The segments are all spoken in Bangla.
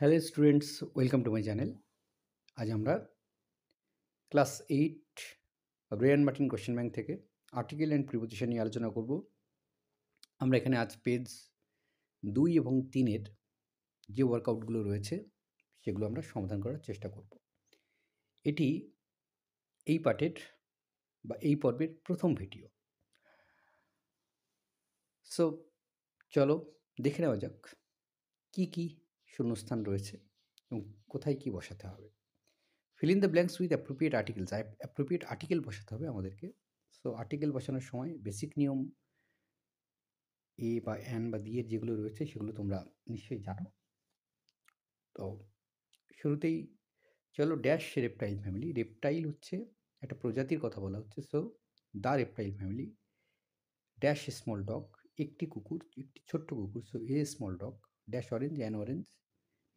Hello students, welcome to my channel. আজ আমরা class 8 Ryan Martin question bank থেকে আর্টিকেল অ্যান্ড প্রিপোজিশন নিয়ে আলোচনা করব। আমরা এখানে আজ পেজ 2 এবং 3-এর যে ওয়ার্কআউটগুলো রয়েছে সেগুলো আমরা সমাধান করার চেষ্টা করব। এটি এই পার্টের বা এই পর্বের প্রথম ভিডিও। সো চলো দেখে নেওয়া যাক কী কী শূন্যস্থান রয়েছে এবং কোথায় কী বসাতে হবে। Fill in the blanks with appropriate articles. Appropriate article বসাতে হবে আমাদেরকে। সো আর্টিকেল বসানোর সময় বেসিক নিয়ম এ বা অ্যান বা দি এর যেগুলো রয়েছে সেগুলো তোমরা নিশ্চয়ই জানো। তো শুরুতেই চলো ড্যাশ রেপটাইল ফ্যামিলি। রেপটাইল হচ্ছে একটা প্রজাতির কথা বলা হচ্ছে। So the reptile family. Dash small dog, একটি কুকুর, একটি ছোট্ট কুকুর। So a small dog. Dash orange, an orange.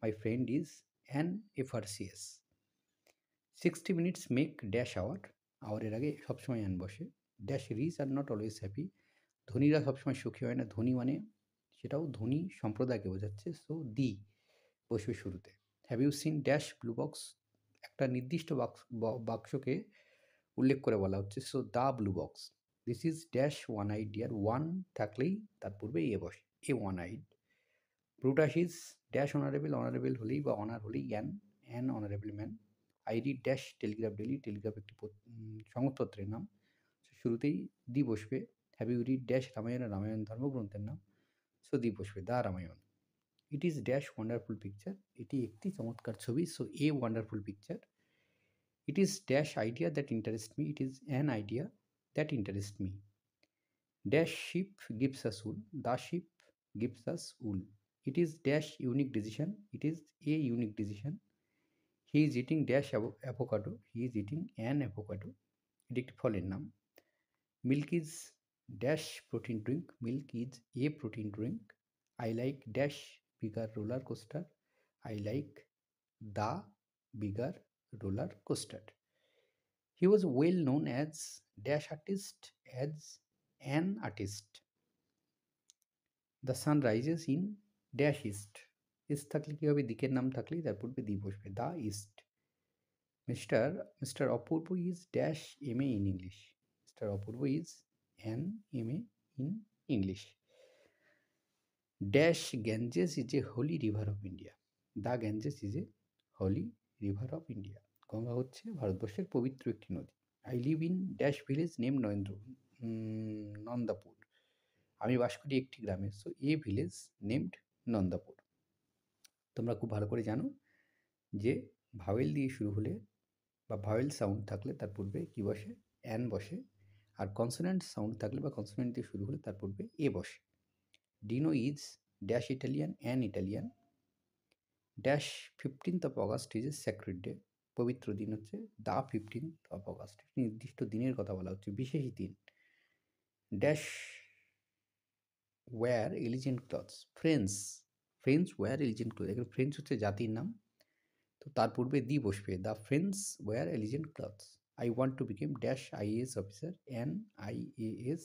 My friend is an FRCS। 60 minutes make dash hour. আওয়ারের আগে সবসময় অ্যান বসে। Dash rich are not always happy. ধনীরা সবসময় সুখী হয় না। ধনী মানে সেটাও ধনী সম্প্রদায়কে বোঝাচ্ছে। সো দি বসবে শুরুতে। Have you seen dash blue box. একটা নির্দিষ্ট বাক্সকে উল্লেখ করে বলা হচ্ছে। So the blue box. This is dash one eyed deer. One থাকলেই তার পূর্বে এ বসে, a one eyed. Brutus is dash honourable. Honourable হলেই বা অনার হলেই an honourable man. I read dash Telegraph daily. Telegraph একটি সংবাদপত্রের নাম। শুরুতেই দি বসবে। Have you read dash Ramayana. Ramayana ধর্মগ্রন্থের নাম। সো দি বসবে, the Ramayan. It is dash wonderful picture. এটি একটি চমৎকার ছবি। So a wonderful picture. It is dash idea that interest me. It is an idea that interest me. Dash ship gives us wool. The ship gives us wool. It is dash unique decision. It is a unique decision. He is eating dash avocado. He is eating an avocado. এটি একটি ফলের নাম। Milk is dash protein drink. Milk is a protein drink. I like dash bigger roller coaster. I like the bigger roller coaster. He was well known as dash artist. As an artist. The sun rises in dash east. East থাকলে কী হবে? দিকের নাম থাকলেই তার পূর্বে দি বসবে, the east. Mister Apurba is dash MA in English. Mister Apurba is an MA in English. Dash Ganges is a holy river of India. The Ganges is a holy river of India. Ganga হচ্ছে ভারতবর্ষের পবিত্র একটি নদী। I live in dash village name Nandapur. আমি বাস করি একটি গ্রামে। So a village named Nandapur. তোমরা খুব ভালো করে জানো যে ভাওয়েল দিয়ে শুরু হলে বা ভাওয়েল সাউন্ড থাকলে তার পূর্বে কী বসে? অ্যান বসে। আর কনসোনেন্ট সাউন্ড থাকলে বা কনসোনেন্ট দিয়ে শুরু হলে তার পূর্বে এ বসে। Dino is dash Italian. An Italian. Dash 15th of August is a sacred day. পবিত্র দিন হচ্ছে দ্য 15th of August। নির্দিষ্ট দিনের কথা বলা হচ্ছে, বিশেষ দিন। Dash wear elegant clothes. French wear elegant cloth. এখানে ফ্রেঞ্চ হচ্ছে জাতির নাম, তো তার পূর্বে দি বসবে, the French wear elegant clothes. I want to become dash IAS officer. An IAS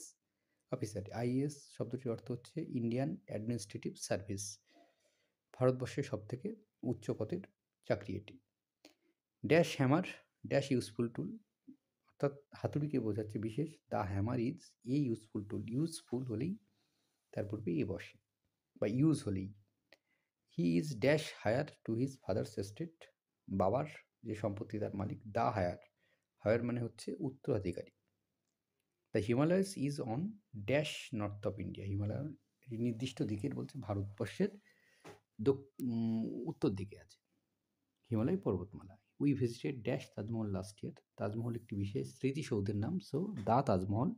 officer. IAS শব্দটির অর্থ হচ্ছে ইন্ডিয়ান অ্যাডমিনিস্ট্রেটিভ সার্ভিস। ভারতবর্ষের সবথেকে উচ্চ পদের চাকরি এটি। Dash hammer dash useful tool, অর্থাৎ হাতুড়িকে বোঝাচ্ছে বিশেষ। The hammer is a useful tool. Useful হলেই তার পূর্বে এ বসে বা ইউজ হলেই। He is dash heir to his father's estate. বাবার যে সম্পত্তি তার মালিক। The higher. হায়ার মানে হচ্ছে উত্তরাধিকারী। The Himalayas is on dash north of India. Himalaya নির্দিষ্ট দিকের বলছে, ভারতবর্ষের উত্তর দিকে আছে হিমালয় পর্বতমালা। We visited dash Taj Mahal last year. Taj Mahal একটি বিশেষ স্মৃতিসৌধের নাম। So the Taj Mahal.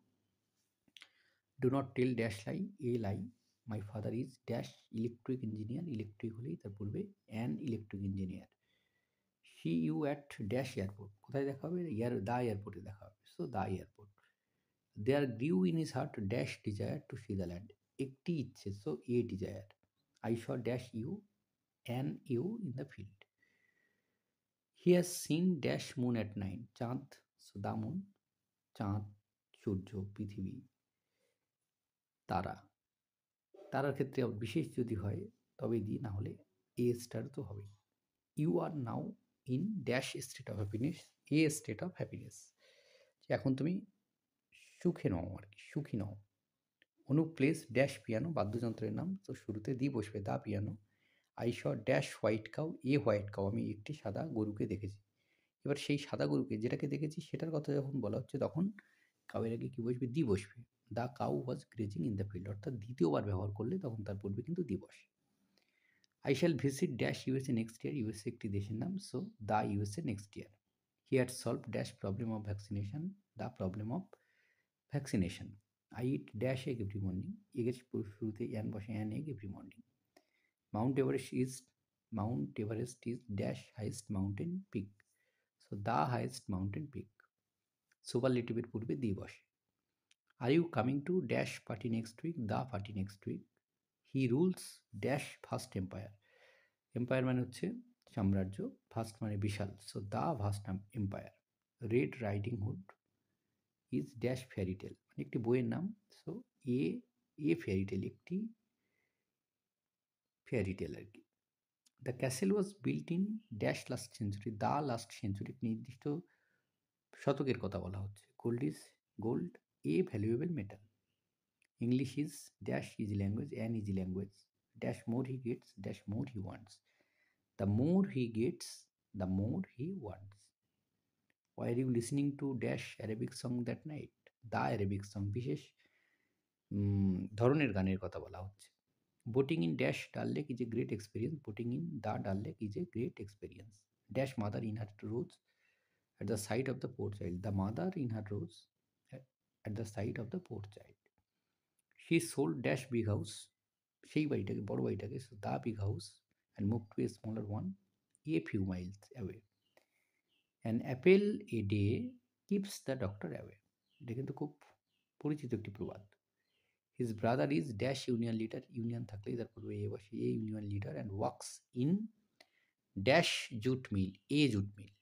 Do not tell dash lie. A lie. My father is dash electric engineer. Electric হলেই তার পূর্বে an electric engineer. See you at dash airport. কোথায় দেখা হবে? দ্য এয়ারপোর্টে দেখা হবে। So the airport. There grew in his heart dash desire to see the land. একটি ইচ্ছে। So a desire. I saw dash ewe an ewe in the field. He has seen dash moon at night. চাঁদ। So the moon. চাঁদ, সূর্য, পৃথিবী, তারা। তারার ক্ষেত্রে বিশেষ যদি হয় তবেই দি, না হলে এ স্টার তো হবেই। You are now in dash state of happiness, a state of happiness. এখন তুমি সুখে নও আর কি, সুখী নও। অনুপ প্লেস ড্যাশ পিয়ানো, বাদ্যযন্ত্রের নাম, তো শুরুতে দি বসবে, the piano. I saw dash white cow, a white cow, আমি একটি সাদা গরুকে দেখেছি। এবার সেই সাদা গরুকে যেটাকে দেখেছি সেটার কথা যখন বলা হচ্ছে তখন কাউয়ের আগে কী বসবে, দি বসবে। The cow was grazing in the field, অর্থাৎ দ্বিতীয়বার ব্যবহার করলে তখন তার পূর্বে কিন্তু দি বসে। I shall visit dash USA next year, USA একটি দেশের নাম, so the USA next year. He had solve dash problem of vaccination, the problem of vaccination. I eat dash egg every morning, এগের শুরুতে অ্যান বসে, an egg every morning. Mount Everest is dash highest mountain peak, so the highest mountain peak. সুপারলেটিভের পূর্বে দি বসে। Are you coming to dash party next week, the party next week. He rules dash vast empire, empire মানে হচ্ছে সাম্রাজ্য, ফার্স্ট মানে বিশাল, so the vast empire. Red riding hood is dash fairy tale, মানে একটি বইয়ের নাম, সো এ এ ফেয়ারিটেল, একটি ফেয়ারিটেল আর কি। The castle was built in dash last century, the last century, নির্দিষ্ট শতকের কথা বলা হচ্ছে। Gold a valuable metal. English is dash easy language, an easy language. Dash more he gets, dash more he wants. The more he gets, the more he wants. Were you listening to dash Arabic song that night, the Arabic song, বিশেষ ধরনের গানের কথা বলা হচ্ছে। বোটিং ইন ড্যাশ ডাল lake is a great experience, boating in the Dal lake is a great experience. Dash mother in her rose at the sight of the poor child, the mother in her rose at the sight of the poor child. She sold dash big house, সেই বাড়িটাকে, বড় বাড়িটাকে, so the big house, and moved to a smaller one a few miles away. An apple a day keeps the doctor away, এটা কিন্তু খুব পরিচিত একটি প্রবাদ। His brother is dash union leader, union থাকলেই তার পূর্বে এ বসে, a union leader, and works in dash jute mill, a jute mill.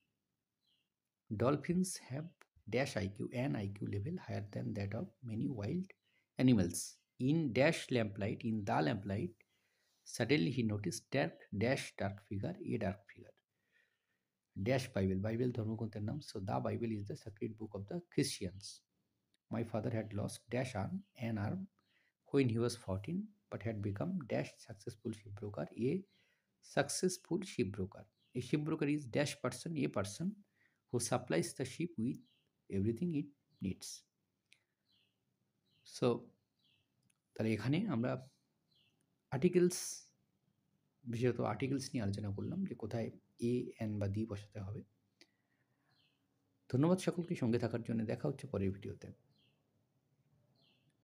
Dolphins have dash IQ, an IQ level higher than that of many wild animals. In dash lamplight, in the lamplight, suddenly he noticed dash dark figure, a dark figure. Dash Bible, Bible ধর্মগ্রন্থের নাম, so the Bible is the sacred book of the Christians. My father had lost dash an arm when he was 14, but had become dash successful shipbroker, a successful shipbroker. A shipbroker is dash person, a person who supplies the ship with everything it needs. So তাহলে এখানে আমরা আর্টিকেলস, বিশেষত আর্টিকেলস নিয়ে আলোচনা করলাম যে কোথায় এ, এন বা দি বসাতে হবে। ধন্যবাদ সকলকে সঙ্গে থাকার জন্য। দেখা হচ্ছে পরের ভিডিওতে।